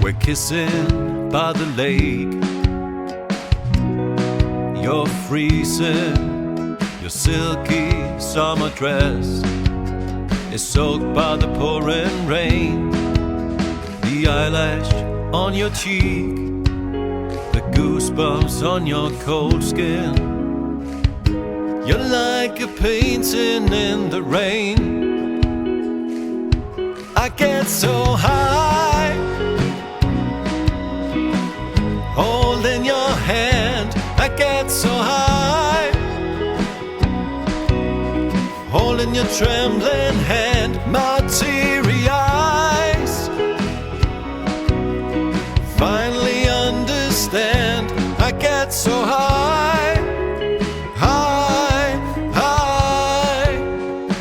We're kissing by the lake. You're freezing. Your silky summer dress is soaked by the pouring rain. The eyelash on your cheek, the goosebumps on your cold skin. You're like a painting in the rain. I get so high, holding your hand. I get so high, holding your trembling hand. My